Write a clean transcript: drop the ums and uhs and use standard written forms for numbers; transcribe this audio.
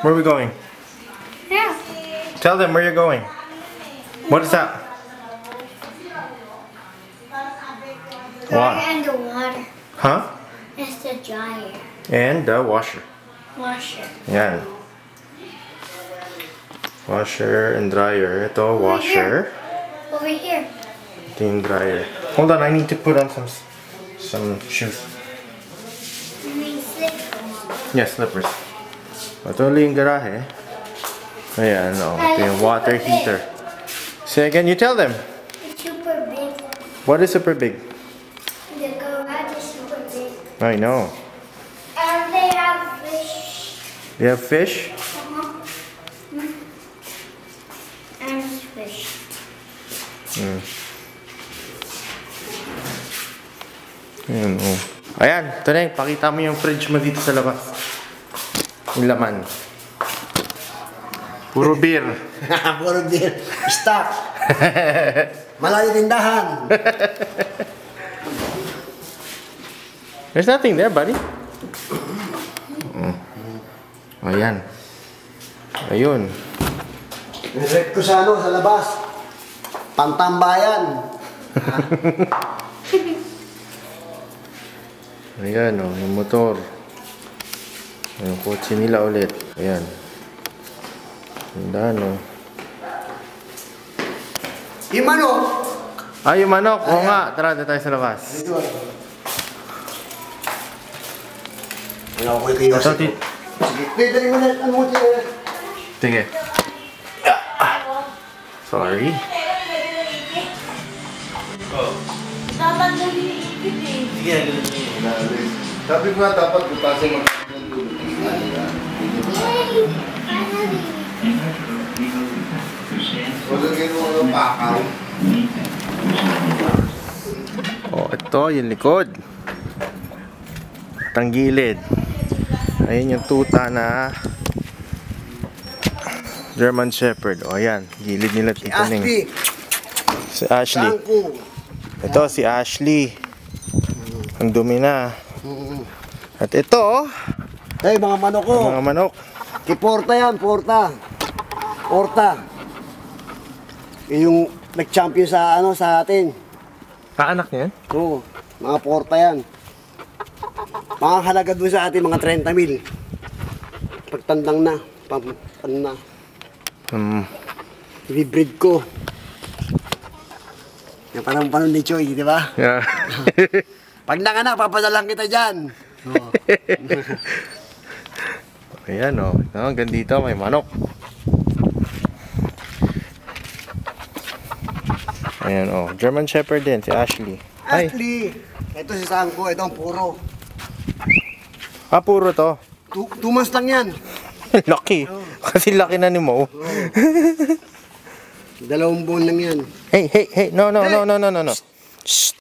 Where are we going? Yeah. Tell them where you're going. What is that? Dryer and the water. Huh? It's the dryer. And the washer. Washer. Yan. Washer and dryer. Ito, washer. Over here. Ito yung dryer. Hold on, I need to put on some shoes. You mean slippers? Yeah, slippers. Ito ulit yung garahe. Ayan, oh. Ito yung water heater. Say again, you tell them. It's super big. What is super big? The garage is super big. I know. And they have fish. You have fish? And fish. Ayan, oh. Ayan, ito na yung pakita mo yung fridge mo dito sa labas. Yung laman. Puro beer. Puro beer. Stock. Malayo tindahan. There's nothing there, buddy. Ayan. Ayun. Direct ko sa sa labas. Pantambayan. Ayan, oh, yung motor. Yung kotse nila ulit. Ayan. Ganda, no? Yung manok. Ah, yung manok. Oo nga. Tara, dito tayo sa labas. Dito. Ano ko kayo? Ito, Sige, dali mo na. Ano mo tiyo? Sige. Sorry. Dapat nalilipid eh. Sige, sabi ko nga dapat butasin mo ng tubig. Wala mo ng pakaw. Oh, ito yung likod. Tanggilid. Ayun yung tuta na German Shepherd. O, ayan. Gilid nila tita Ning. Si Ashley. Ito si Ashley. Ang dumi na. At ito, Hey, mga manok ko. mga manok. Kiporta yan, porta. Porta. Yung nag-champion sa sa atin. Kaanak niya yan? Oo, mga porta yan. Mga halaga doon sa atin, mga 30,000. Pagtandang na, ano na. I-breed ko. Yung panon ni Choy, di ba? Yeah. Pag nanganak, papadalang kita dyan. Oo. Ayan, o. Hanggang dito may manok. Ayan, o. German Shepherd din, si Ashley. Hi. Ashley, ito si Sangko, ito ang puro. Ah, puro to. 2 months lang yan. Laki. Kasi laki na ni Mo. 2 buwan lang yan. Hey, hey, hey. No, no, no, no, no, no, no. Shh.